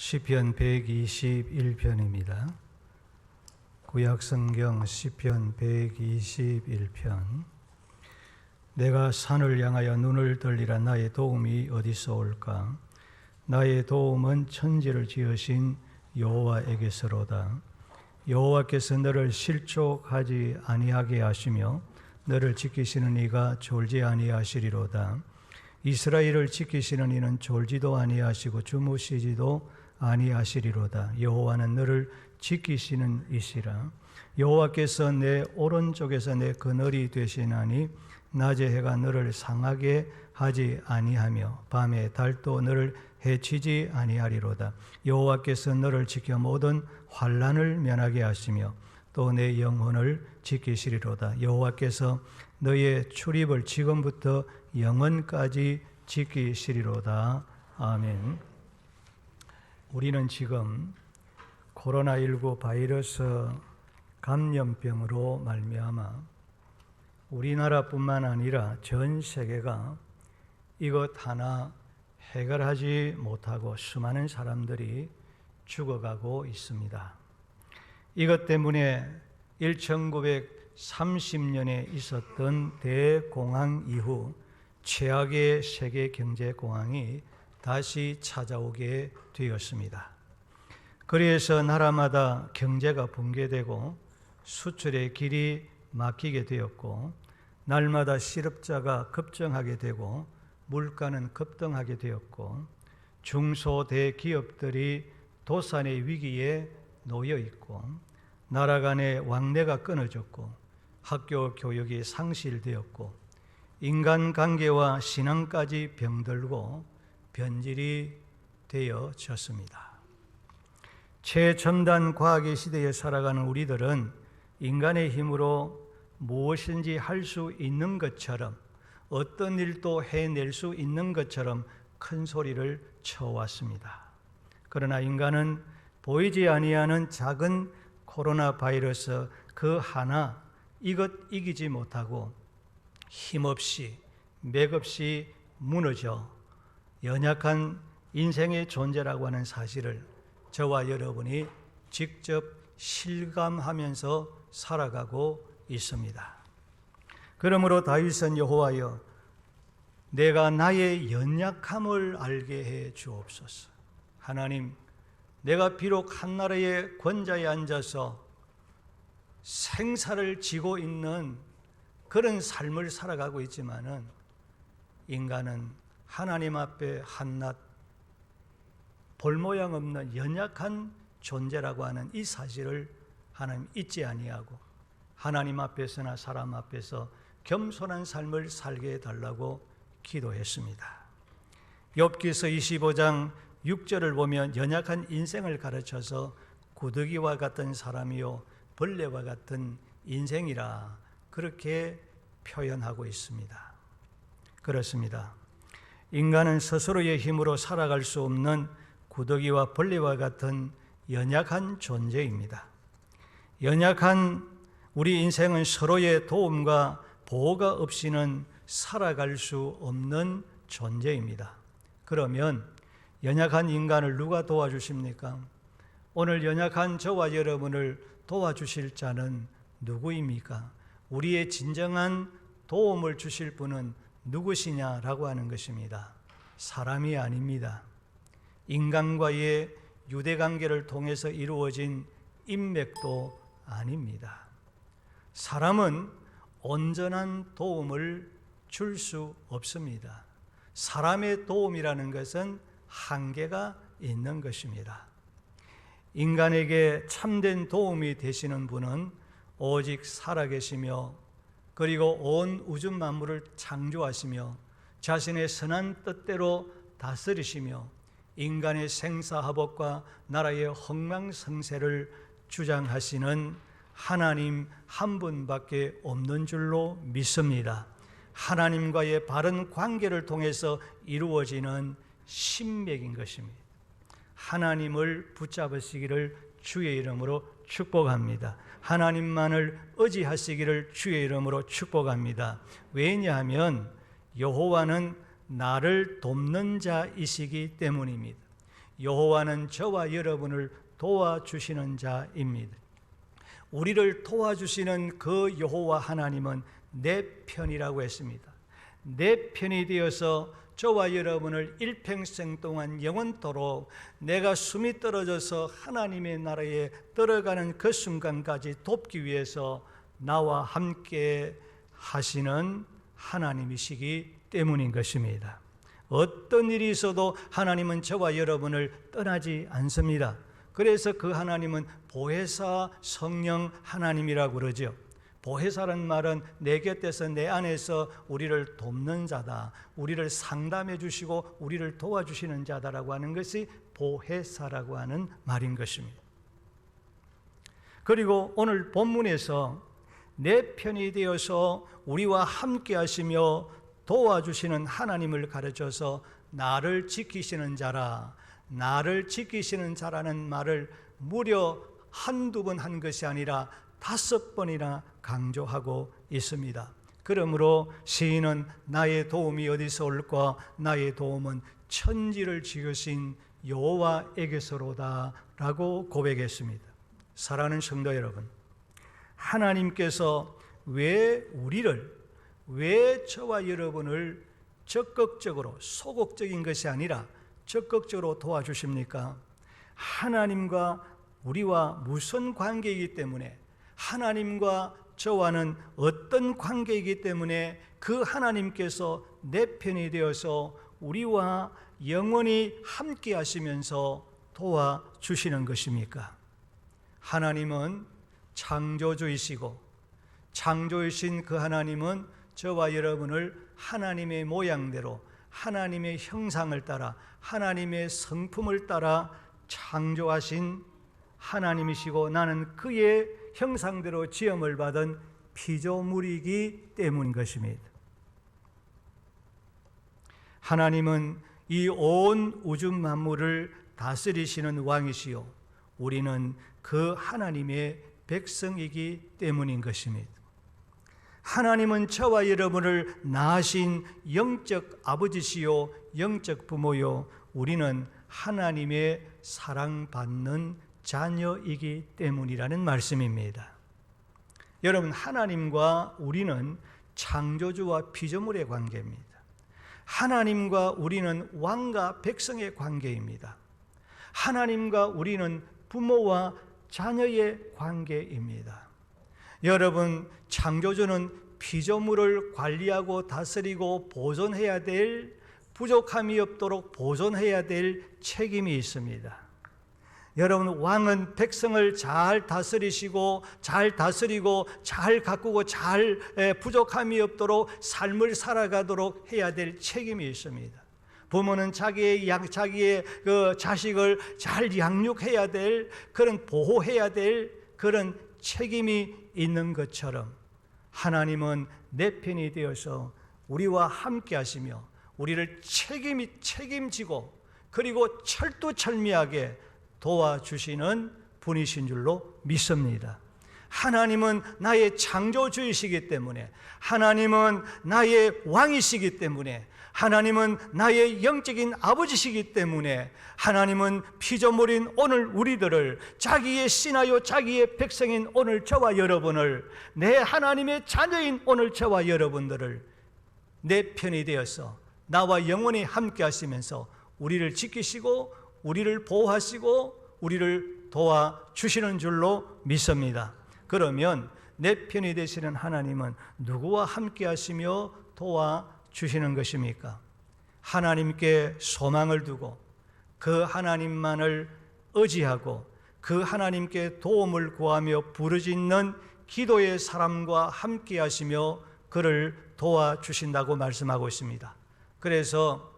시편 121편입니다. 구약성경 시편 121편. 내가 산을 향하여 눈을 들리라. 나의 도움이 어디서 올까? 나의 도움은 천지를 지으신 여호와에게서로다. 여호와께서 너를 실족하지 아니하게 하시며 너를 지키시는 이가 졸지 아니하시리로다. 이스라엘을 지키시는 이는 졸지도 아니하시고 주무시지도 아니하시리로다. 여호와는 너를 지키시는 이시라. 여호와께서 내 오른쪽에서 내 그늘이 되시나니 낮에 해가 너를 상하게 하지 아니하며 밤에 달도 너를 해치지 아니하리로다. 여호와께서 너를 지켜 모든 환난을 면하게 하시며 또 내 영혼을 지키시리로다. 여호와께서 너의 출입을 지금부터 영원까지 지키시리로다. 아멘. 우리는 지금 코로나19 바이러스 감염병으로 말미암아 우리나라뿐만 아니라 전 세계가 이것 하나 해결하지 못하고 수많은 사람들이 죽어가고 있습니다. 이것 때문에 1930년에 있었던 대공황 이후 최악의 세계 경제 공황이 다시 찾아오게 되었습니다. 그래서 나라마다 경제가 붕괴되고 수출의 길이 막히게 되었고 날마다 실업자가 급증하게 되고 물가는 급등하게 되었고 중소대기업들이 도산의 위기에 놓여 있고 나라 간의 왕래가 끊어졌고 학교 교육이 상실되었고 인간관계와 신앙까지 병들고 변질이 되어졌습니다. 최첨단 과학의 시대에 살아가는 우리들은 인간의 힘으로 무엇인지 할 수 있는 것처럼 어떤 일도 해낼 수 있는 것처럼 큰 소리를 쳐왔습니다. 그러나 인간은 보이지 아니하는 작은 코로나 바이러스 그 하나 이것 이기지 못하고 힘없이 맥없이 무너져 연약한 인생의 존재라고 하는 사실을 저와 여러분이 직접 실감하면서 살아가고 있습니다. 그러므로 다윗은 여호와여 내가 나의 연약함을 알게 해 주옵소서. 하나님, 내가 비록 한나라의 권좌에 앉아서 생사를 지고 있는 그런 삶을 살아가고 있지만은 인간은 하나님 앞에 한낱 볼모양 없는 연약한 존재라고 하는 이 사실을 하나님 잊지 아니하고 하나님 앞에서나 사람 앞에서 겸손한 삶을 살게 해달라고 기도했습니다. 욥기서 25장 6절을 보면 연약한 인생을 가르쳐서 구더기와 같은 사람이요 벌레와 같은 인생이라 그렇게 표현하고 있습니다. 그렇습니다. 인간은 스스로의 힘으로 살아갈 수 없는 구더기와 벌레와 같은 연약한 존재입니다. 연약한 우리 인생은 서로의 도움과 보호가 없이는 살아갈 수 없는 존재입니다. 그러면 연약한 인간을 누가 도와주십니까? 오늘 연약한 저와 여러분을 도와주실 자는 누구입니까? 우리의 진정한 도움을 주실 분은 누구시냐라고 하는 것입니다. 사람이 아닙니다. 인간과의 유대관계를 통해서 이루어진 인맥도 아닙니다. 사람은 온전한 도움을 줄 수 없습니다. 사람의 도움이라는 것은 한계가 있는 것입니다. 인간에게 참된 도움이 되시는 분은 오직 살아계시며 그리고 온 우주 만물을 창조하시며 자신의 선한 뜻대로 다스리시며 인간의 생사화복과 나라의 흥망성쇠를 주장하시는 하나님 한 분밖에 없는 줄로 믿습니다. 하나님과의 바른 관계를 통해서 이루어지는 신맥인 것입니다. 하나님을 붙잡으시기를 주의 이름으로 축복합니다. 하나님만을 의지하시기를 주의 이름으로 축복합니다. 왜냐하면 여호와는 나를 돕는 자이시기 때문입니다. 여호와는 저와 여러분을 도와주시는 자입니다. 우리를 도와주시는 그 여호와 하나님은 내 편이라고 했습니다. 내 편이 되어서 저와 여러분을 일평생 동안 영원토록 내가 숨이 떨어져서 하나님의 나라에 들어가는 그 순간까지 돕기 위해서 나와 함께 하시는 하나님이시기 때문인 것입니다. 어떤 일이 있어도 하나님은 저와 여러분을 떠나지 않습니다. 그래서 그 하나님은 보혜사 성령 하나님이라고 그러죠. 보혜사라는 말은 내 곁에서 내 안에서 우리를 돕는 자다, 우리를 상담해 주시고 우리를 도와주시는 자다라고 하는 것이 보혜사라고 하는 말인 것입니다. 그리고 오늘 본문에서 내 편이 되어서 우리와 함께 하시며 도와주시는 하나님을 가르쳐서 나를 지키시는 자라, 나를 지키시는 자라는 말을 무려 한두 번 한 것이 아니라 5번이나 강조하고 있습니다. 그러므로 시인은 나의 도움이 어디서 올까? 나의 도움은 천지를 지으신 여호와에게서로다 라고 고백했습니다. 사랑하는 성도 여러분, 하나님께서 왜 저와 여러분을 적극적으로, 소극적인 것이 아니라 적극적으로 도와주십니까? 하나님과 우리와 무슨 관계이기 때문에, 하나님과 저와는 어떤 관계이기 때문에 그 하나님께서 내 편이 되어서 우리와 영원히 함께 하시면서 도와주시는 것입니까? 하나님은 창조주이시고, 창조이신 그 하나님은 저와 여러분을 하나님의 모양대로, 하나님의 형상을 따라, 하나님의 성품을 따라 창조하신 하나님이시고, 나는 그의 형상대로 지음을 받은 피조물이기 때문인 것입니다. 하나님은 이 온 우주 만물을 다스리시는 왕이시요, 우리는 그 하나님의 백성이기 때문인 것입니다. 하나님은 저와 여러분을 낳으신 영적 아버지시요, 영적 부모요, 우리는 하나님의 사랑받는 자녀이기 때문이라는 말씀입니다. 여러분, 하나님과 우리는 창조주와 피조물의 관계입니다. 하나님과 우리는 왕과 백성의 관계입니다. 하나님과 우리는 부모와 자녀의 관계입니다. 여러분, 창조주는 피조물을 관리하고 다스리고 보존해야 될, 부족함이 없도록 보존해야 될 책임이 있습니다. 여러분, 왕은 백성을 잘 다스리고 잘 가꾸고 잘 부족함이 없도록 삶을 살아가도록 해야 될 책임이 있습니다. 부모는 자기의 그 자식을 잘 양육해야 될, 그런 보호해야 될 그런 책임이 있는 것처럼 하나님은 내 편이 되어서 우리와 함께 하시며 우리를 책임지고 그리고 철두철미하게 도와주시는 분이신 줄로 믿습니다. 하나님은 나의 창조주이시기 때문에, 하나님은 나의 왕이시기 때문에, 하나님은 나의 영적인 아버지시기 때문에, 하나님은 피조물인 오늘 우리들을, 자기의 신하요 자기의 백성인 오늘 저와 여러분을, 내 하나님의 자녀인 오늘 저와 여러분들을 내 편이 되어서 나와 영원히 함께 하시면서 우리를 지키시고 우리를 보호하시고 우리를 도와주시는 줄로 믿습니다. 그러면 내 편이 되시는 하나님은 누구와 함께 하시며 도와주시는 것입니까? 하나님께 소망을 두고 그 하나님만을 의지하고 그 하나님께 도움을 구하며 부르짖는 기도의 사람과 함께 하시며 그를 도와주신다고 말씀하고 있습니다. 그래서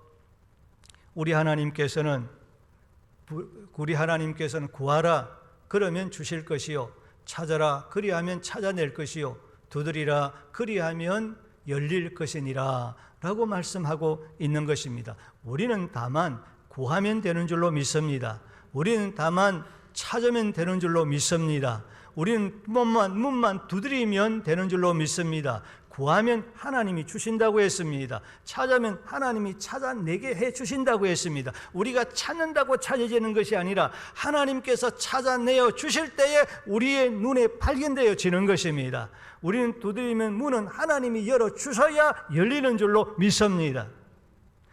우리 하나님께서는 구하라 그러면 주실 것이요, 찾아라 그리하면 찾아낼 것이요, 두드리라 그리하면 열릴 것이니라 라고 말씀하고 있는 것입니다. 우리는 다만 구하면 되는 줄로 믿습니다. 우리는 다만 찾으면 되는 줄로 믿습니다. 우리는 문만 두드리면 되는 줄로 믿습니다. 구하면 하나님이 주신다고 했습니다. 찾으면 하나님이 찾아내게 해 주신다고 했습니다. 우리가 찾는다고 찾아지는 것이 아니라 하나님께서 찾아내어 주실 때에 우리의 눈에 발견되어지는 것입니다. 우리는 두드리면 문은 하나님이 열어주셔야 열리는 줄로 믿습니다.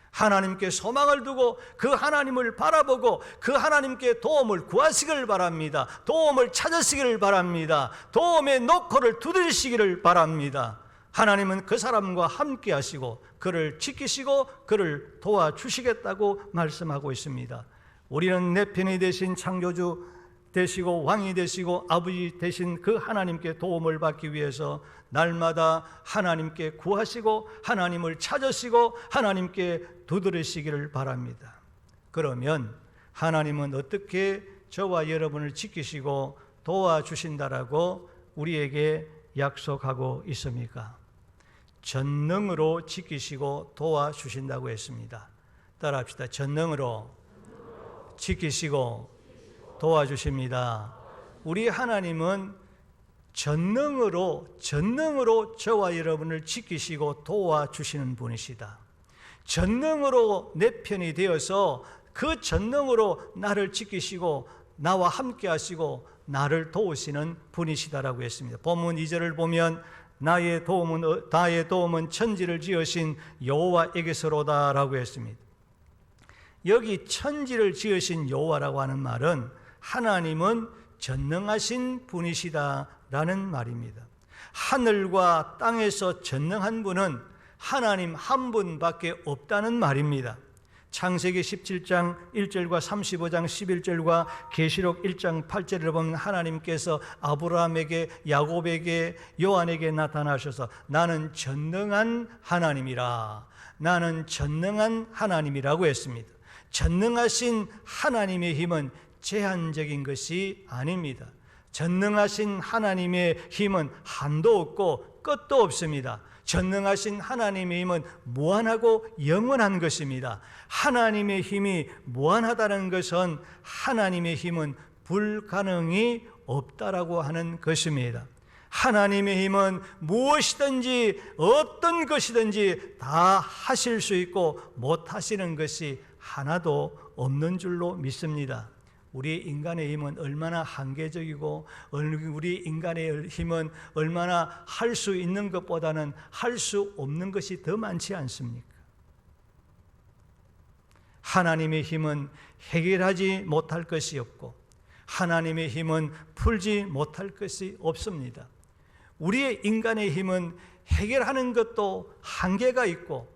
하나님께 소망을 두고 그 하나님을 바라보고 그 하나님께 도움을 구하시기를 바랍니다. 도움을 찾으시기를 바랍니다. 도움의 노크를 두드리시기를 바랍니다. 하나님은 그 사람과 함께 하시고 그를 지키시고 그를 도와주시겠다고 말씀하고 있습니다. 우리는 내 편이 되신 창조주 되시고 왕이 되시고 아버지 되신 그 하나님께 도움을 받기 위해서 날마다 하나님께 구하시고 하나님을 찾으시고 하나님께 두드리시기를 바랍니다. 그러면 하나님은 어떻게 저와 여러분을 지키시고 도와주신다라고 우리에게 약속하고 있습니까? 전능으로 지키시고 도와주신다고 했습니다. 따라합시다. 전능으로 지키시고 도와주십니다. 우리 하나님은 전능으로 저와 여러분을 지키시고 도와주시는 분이시다. 전능으로 내 편이 되어서 그 전능으로 나를 지키시고 나와 함께 하시고 나를 도우시는 분이시다라고 했습니다. 본문 2절을 보면 나의 도움은 천지를 지으신 여호와에게서로다라고 했습니다. 여기 천지를 지으신 여호와라고 하는 말은 하나님은 전능하신 분이시다라는 말입니다. 하늘과 땅에서 전능한 분은 하나님 한 분밖에 없다는 말입니다. 창세기 17장 1절과 35장 11절과 계시록 1장 8절을 보면 하나님께서 아브라함에게 야곱에게 요한에게 나타나셔서 나는 전능한 하나님이라, 나는 전능한 하나님이라고 했습니다. 전능하신 하나님의 힘은 제한적인 것이 아닙니다. 전능하신 하나님의 힘은 한도 없고 끝도 없습니다. 전능하신 하나님의 힘은 무한하고 영원한 것입니다. 하나님의 힘이 무한하다는 것은 하나님의 힘은 불가능이 없다라고 하는 것입니다. 하나님의 힘은 무엇이든지 어떤 것이든지 다 하실 수 있고 못 하시는 것이 하나도 없는 줄로 믿습니다. 우리 인간의 힘은 얼마나 한계적이고 우리 인간의 힘은 얼마나 할 수 있는 것보다는 할 수 없는 것이 더 많지 않습니까? 하나님의 힘은 해결하지 못할 것이 없고 하나님의 힘은 풀지 못할 것이 없습니다. 우리의 인간의 힘은 해결하는 것도 한계가 있고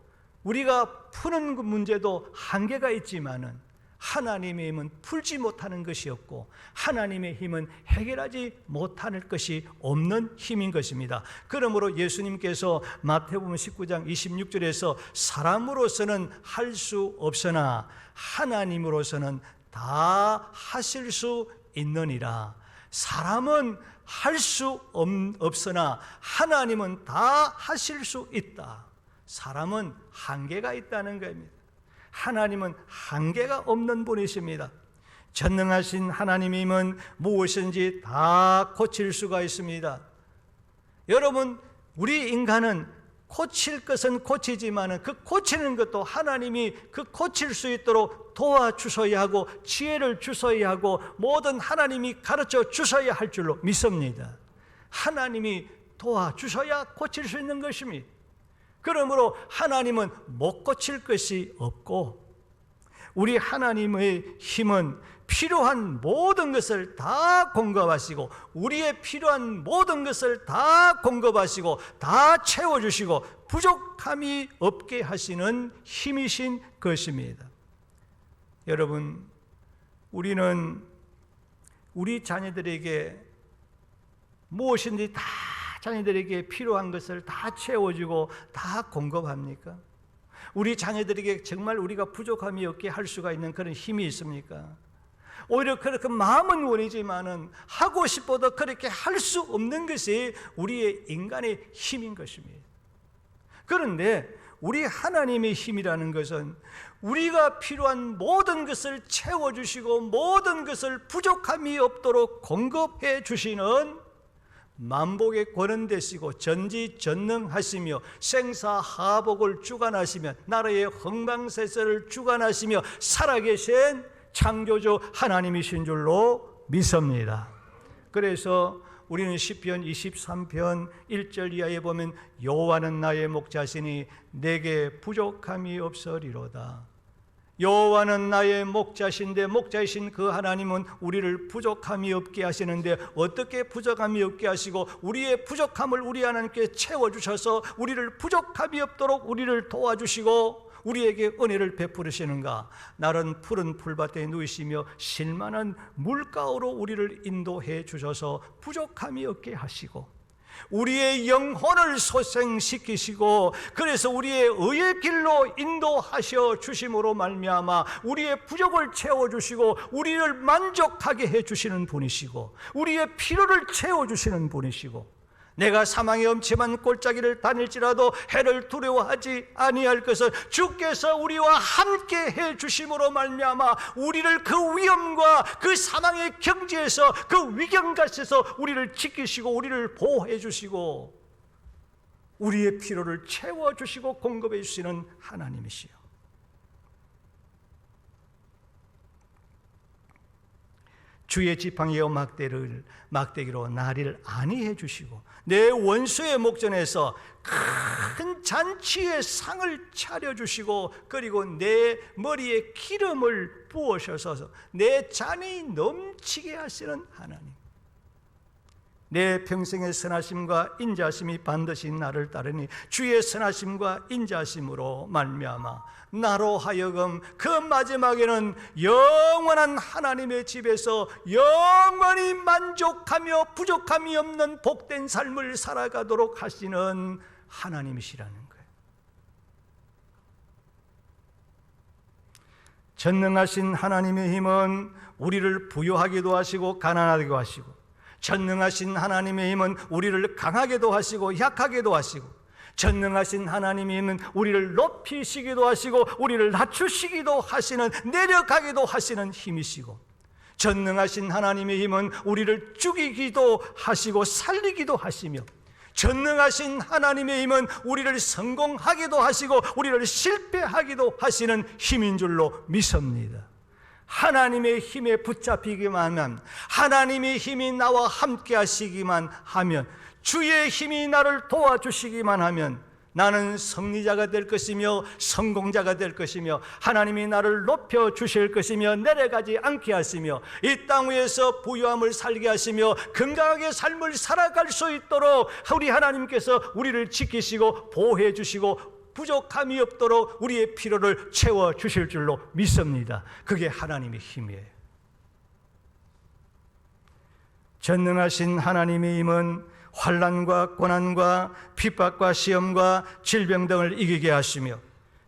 우리가 푸는 문제도 한계가 있지만은 하나님의 힘은 풀지 못하는 것이 없고 하나님의 힘은 해결하지 못할 것이 없는 힘인 것입니다. 그러므로 예수님께서 마태복음 19장 26절에서 사람으로서는 할 수 없으나 하나님으로서는 다 하실 수 있느니라. 사람은 할 수 없으나 하나님은 다 하실 수 있다. 사람은 한계가 있다는 겁니다. 하나님은 한계가 없는 분이십니다. 전능하신 하나님의 힘은 무엇인지 다 고칠 수가 있습니다. 여러분, 우리 인간은 고칠 것은 고치지만 그 고치는 것도 하나님이 그 고칠 수 있도록 도와주셔야 하고 지혜를 주셔야 하고 모든 하나님이 가르쳐 주셔야 할 줄로 믿습니다. 하나님이 도와주셔야 고칠 수 있는 것입니다. 그러므로 하나님은 못 고칠 것이 없고 우리 하나님의 힘은 필요한 모든 것을 다 공급하시고 우리의 필요한 모든 것을 다 공급하시고 다 채워주시고 부족함이 없게 하시는 힘이신 것입니다. 여러분, 우리는 우리 자녀들에게 무엇인지 다 자녀들에게 필요한 것을 다 채워주고 다 공급합니까? 우리 자녀들에게 정말 우리가 부족함이 없게 할 수가 있는 그런 힘이 있습니까? 오히려 그렇게 마음은 원이지만은 하고 싶어도 그렇게 할 수 없는 것이 우리의 인간의 힘인 것입니다. 그런데 우리 하나님의 힘이라는 것은 우리가 필요한 모든 것을 채워주시고 모든 것을 부족함이 없도록 공급해 주시는 만복의 권은 되시고 전지전능하시며 생사하복을 주관하시며 나라의 흥망세세를 주관하시며 살아계신 창조주 하나님이신 줄로 믿습니다. 그래서 우리는 시편 23편 1절 이하에 보면 여호와는 나의 목자시니 내게 부족함이 없으리로다. 여호와는 나의 목자신데 목자이신 그 하나님은 우리를 부족함이 없게 하시는데 어떻게 부족함이 없게 하시고 우리의 부족함을 우리 하나님께 채워주셔서 우리를 부족함이 없도록 우리를 도와주시고 우리에게 은혜를 베푸시는가? 나른 푸른 풀밭에 누이시며 실만한 물가로 우리를 인도해 주셔서 부족함이 없게 하시고 우리의 영혼을 소생시키시고 그래서 우리의 의의 길로 인도하셔 주심으로 말미암아 우리의 부족을 채워주시고 우리를 만족하게 해주시는 분이시고 우리의 필요를 채워주시는 분이시고 내가 사망의 엄침한 골짜기를 다닐지라도 해를 두려워하지 아니할 것을 주께서 우리와 함께 해주심으로 말미암아 우리를 그 위험과 그 사망의 경지에서 그 위경같에서 우리를 지키시고 우리를 보호해 주시고 우리의 필요를 채워주시고 공급해 주시는 하나님이시요 주의 지팡이와 막대기로 나를 안위해 주시고 내 원수의 목전에서 큰 잔치의 상을 차려주시고 그리고 내 머리에 기름을 부으셔서 내 잔이 넘치게 하시는 하나님 내 평생의 선하심과 인자심이 반드시 나를 따르니 주의 선하심과 인자심으로 말미암아 나로 하여금 그 마지막에는 영원한 하나님의 집에서 영원히 만족하며 부족함이 없는 복된 삶을 살아가도록 하시는 하나님이시라는 거예요. 전능하신 하나님의 힘은 우리를 부유하기도 하시고 가난하기도 하시고 전능하신 하나님의 힘은 우리를 강하게도 하시고 약하게도 하시고 전능하신 하나님의 힘은 우리를 높이시기도 하시고 우리를 낮추시기도 하시는 내려가기도 하시는 힘이시고 전능하신 하나님의 힘은 우리를 죽이기도 하시고 살리기도 하시며 전능하신 하나님의 힘은 우리를 성공하기도 하시고 우리를 실패하기도 하시는 힘인 줄로 믿습니다. 하나님의 힘에 붙잡히기만 하면 하나님의 힘이 나와 함께 하시기만 하면 주의 힘이 나를 도와주시기만 하면 나는 승리자가 될 것이며 성공자가 될 것이며 하나님이 나를 높여주실 것이며 내려가지 않게 하시며 이 땅 위에서 부유함을 살게 하시며 건강하게 삶을 살아갈 수 있도록 우리 하나님께서 우리를 지키시고 보호해 주시고 부족함이 없도록 우리의 필요를 채워주실 줄로 믿습니다. 그게 하나님의 힘이에요. 전능하신 하나님의 힘은 환난과 고난과 핍박과 시험과 질병 등을 이기게 하시며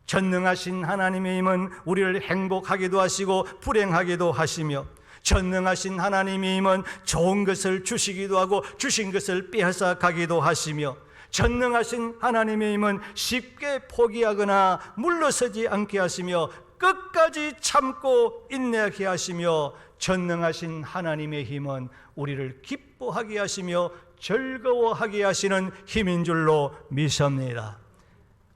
전능하신 하나님의 힘은 우리를 행복하게도 하시고 불행하게도 하시며 전능하신 하나님의 힘은 좋은 것을 주시기도 하고 주신 것을 빼앗아 가기도 하시며 전능하신 하나님의 힘은 쉽게 포기하거나 물러서지 않게 하시며 끝까지 참고 인내하게 하시며 전능하신 하나님의 힘은 우리를 기뻐하게 하시며 즐거워하게 하시는 힘인 줄로 믿습니다.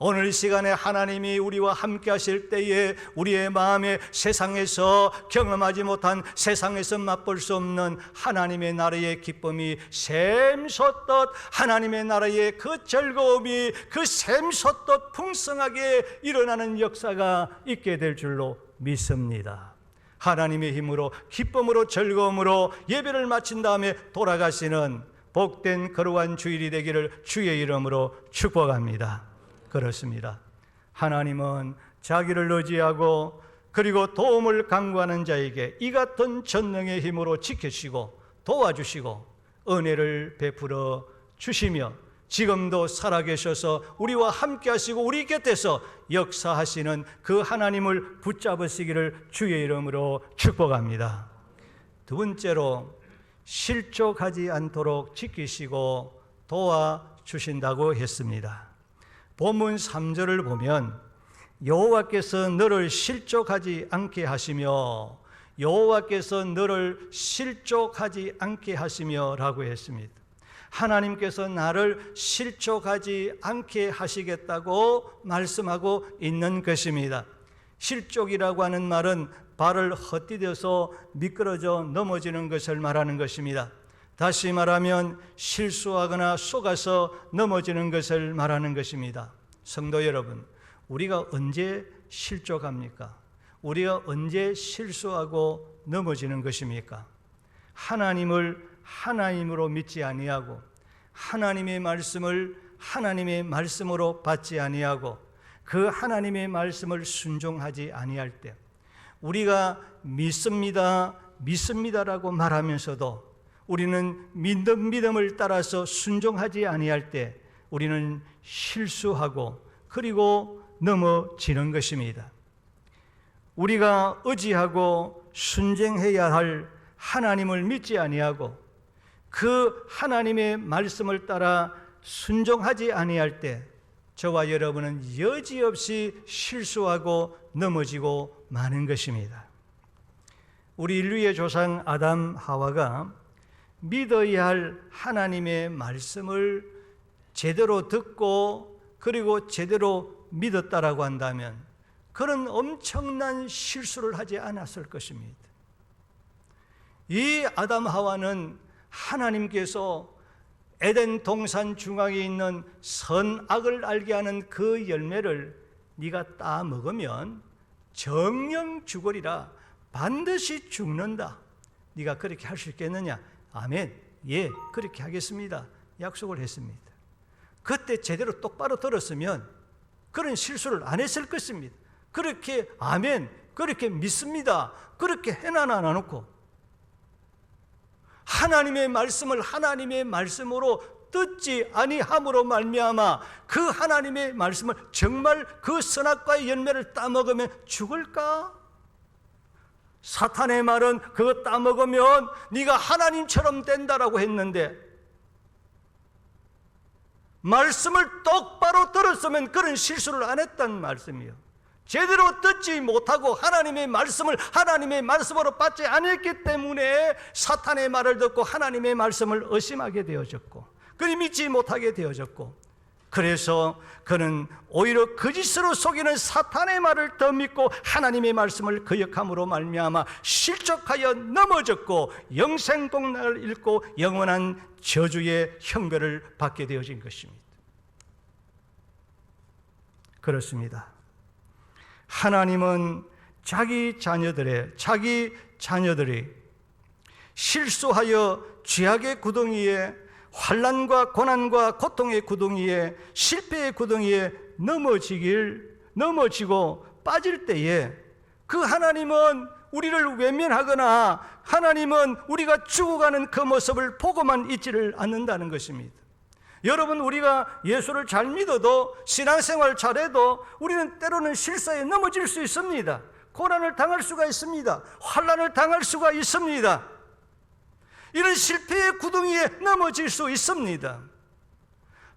오늘 이 시간에 하나님이 우리와 함께 하실 때에 우리의 마음에 세상에서 경험하지 못한 세상에서 맛볼 수 없는 하나님의 나라의 기쁨이 샘솟듯 하나님의 나라의 그 즐거움이 그 샘솟듯 풍성하게 일어나는 역사가 있게 될 줄로 믿습니다. 하나님의 힘으로 기쁨으로 즐거움으로 예배를 마친 다음에 돌아가시는 복된 거룩한 주일이 되기를 주의 이름으로 축복합니다. 그렇습니다. 하나님은 자기를 의지하고 그리고 도움을 간구하는 자에게 이 같은 전능의 힘으로 지키시고 도와주시고 은혜를 베풀어 주시며 지금도 살아계셔서 우리와 함께 하시고 우리 곁에서 역사하시는 그 하나님을 붙잡으시기를 주의 이름으로 축복합니다. 두 번째로 실족하지 않도록 지키시고 도와주신다고 했습니다. 본문 3절을 보면 여호와께서 너를 실족하지 않게 하시며 여호와께서 너를 실족하지 않게 하시며 라고 했습니다. 하나님께서 나를 실족하지 않게 하시겠다고 말씀하고 있는 것입니다. 실족이라고 하는 말은 발을 헛디뎌서 미끄러져 넘어지는 것을 말하는 것입니다. 다시 말하면 실수하거나 속아서 넘어지는 것을 말하는 것입니다. 성도 여러분, 우리가 언제 실족합니까? 우리가 언제 실수하고 넘어지는 것입니까? 하나님을 하나님으로 믿지 아니하고 하나님의 말씀을 하나님의 말씀으로 받지 아니하고 그 하나님의 말씀을 순종하지 아니할 때, 우리가 믿습니다라고 말하면서도 우리는 믿는 믿음을 따라서 순종하지 아니할 때 우리는 실수하고 그리고 넘어지는 것입니다. 우리가 의지하고 순종해야 할 하나님을 믿지 아니하고 그 하나님의 말씀을 따라 순종하지 아니할 때 저와 여러분은 여지없이 실수하고 넘어지고 마는 것입니다. 우리 인류의 조상 아담 하와가 믿어야 할 하나님의 말씀을 제대로 듣고 그리고 제대로 믿었다라고 한다면 그런 엄청난 실수를 하지 않았을 것입니다. 이 아담 하와는 하나님께서 에덴 동산 중앙에 있는 선악을 알게 하는 그 열매를 네가 따 먹으면 정령 죽으리라, 반드시 죽는다, 네가 그렇게 할 수 있겠느냐? 아멘, 예, 그렇게 하겠습니다, 약속을 했습니다. 그때 제대로 똑바로 들었으면 그런 실수를 안 했을 것입니다. 그렇게 아멘, 그렇게 믿습니다, 그렇게 해놔 놓고 하나님의 말씀을 하나님의 말씀으로 듣지 아니함으로 말미암아 그 하나님의 말씀을 정말 그 선악과의 열매를 따먹으면 죽을까? 사탄의 말은 그거 따먹으면 네가 하나님처럼 된다라고 했는데 말씀을 똑바로 들었으면 그런 실수를 안 했다는 말씀이에요. 제대로 듣지 못하고 하나님의 말씀을 하나님의 말씀으로 받지 않았기 때문에 사탄의 말을 듣고 하나님의 말씀을 의심하게 되어졌고 그리 믿지 못하게 되어졌고, 그래서 그는 오히려 거짓으로 속이는 사탄의 말을 더 믿고 하나님의 말씀을 거역함으로 말미암아 실족하여 넘어졌고 영생동락을 잃고 영원한 저주의 형벌을 받게 되어진 것입니다. 그렇습니다. 하나님은 자기 자녀들이 실수하여 죄악의 구덩이에, 환난과 고난과 고통의 구덩이에, 실패의 구덩이에 넘어지고 빠질 때에 그 하나님은 우리를 외면하거나 하나님은 우리가 죽어가는 그 모습을 보고만 있지를 않는다는 것입니다. 여러분, 우리가 예수를 잘 믿어도 신앙생활 잘해도 우리는 때로는 실수에 넘어질 수 있습니다. 고난을 당할 수가 있습니다. 환난을 당할 수가 있습니다. 이런 실패의 구덩이에 넘어질 수 있습니다.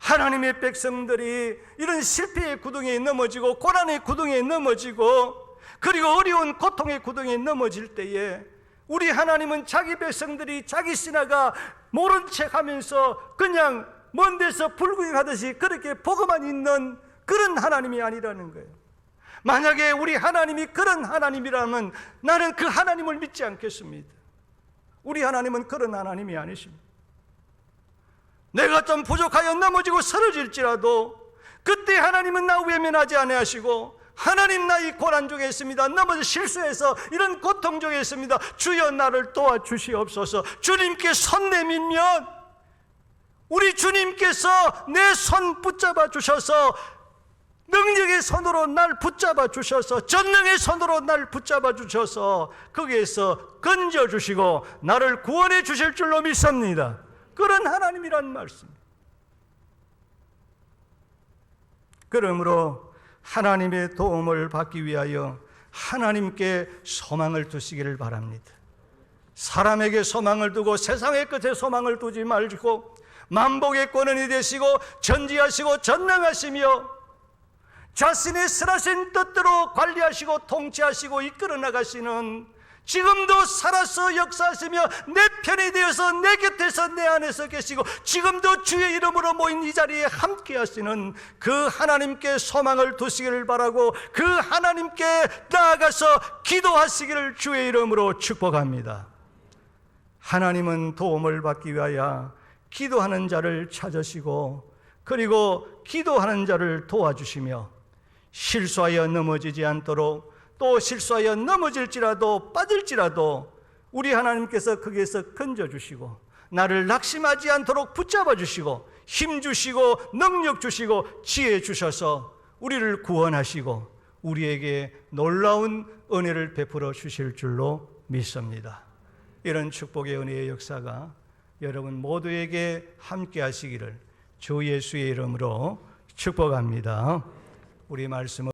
하나님의 백성들이 이런 실패의 구덩이에 넘어지고 고난의 구덩이에 넘어지고 그리고 어려운 고통의 구덩이에 넘어질 때에 우리 하나님은 자기 백성들이 자기 신하가 모른 척하면서 그냥 먼 데서 불구경하듯이 그렇게 보고만 있는 그런 하나님이 아니라는 거예요. 만약에 우리 하나님이 그런 하나님이라면 나는 그 하나님을 믿지 않겠습니다. 우리 하나님은 그런 하나님이 아니십니다. 내가 좀 부족하여 넘어지고 쓰러질지라도 그때 하나님은 나 외면하지 아니하시고 하나님, 나 이 고난 중에 있습니다. 넘어져 실수해서 이런 고통 중에 있습니다. 주여 나를 도와주시옵소서. 주님께 손 내밀면 우리 주님께서 내 손 붙잡아 주셔서 능력의 손으로 날 붙잡아 주셔서 전능의 손으로 날 붙잡아 주셔서 거기에서 건져주시고 나를 구원해 주실 줄로 믿습니다. 그런 하나님이란 말씀. 그러므로 하나님의 도움을 받기 위하여 하나님께 소망을 두시기를 바랍니다. 사람에게 소망을 두고 세상의 끝에 소망을 두지 말고 만복의 권원이 되시고 전지하시고 전능하시며 자신의 선하신 뜻대로 관리하시고 통치하시고 이끌어 나가시는 지금도 살아서 역사하시며 내 편이 되어서 내 곁에서 내 안에서 계시고 지금도 주의 이름으로 모인 이 자리에 함께 하시는 그 하나님께 소망을 두시기를 바라고 그 하나님께 나아가서 기도하시기를 주의 이름으로 축복합니다. 하나님은 도움을 받기 위하여 기도하는 자를 찾으시고 그리고 기도하는 자를 도와주시며 실수하여 넘어지지 않도록 또 실수하여 넘어질지라도 빠질지라도 우리 하나님께서 거기에서 건져주시고 나를 낙심하지 않도록 붙잡아 주시고 힘 주시고 능력 주시고 지혜 주셔서 우리를 구원하시고 우리에게 놀라운 은혜를 베풀어 주실 줄로 믿습니다. 이런 축복의 은혜의 역사가 여러분 모두에게 함께 하시기를 주 예수의 이름으로 축복합니다. 우리 말씀을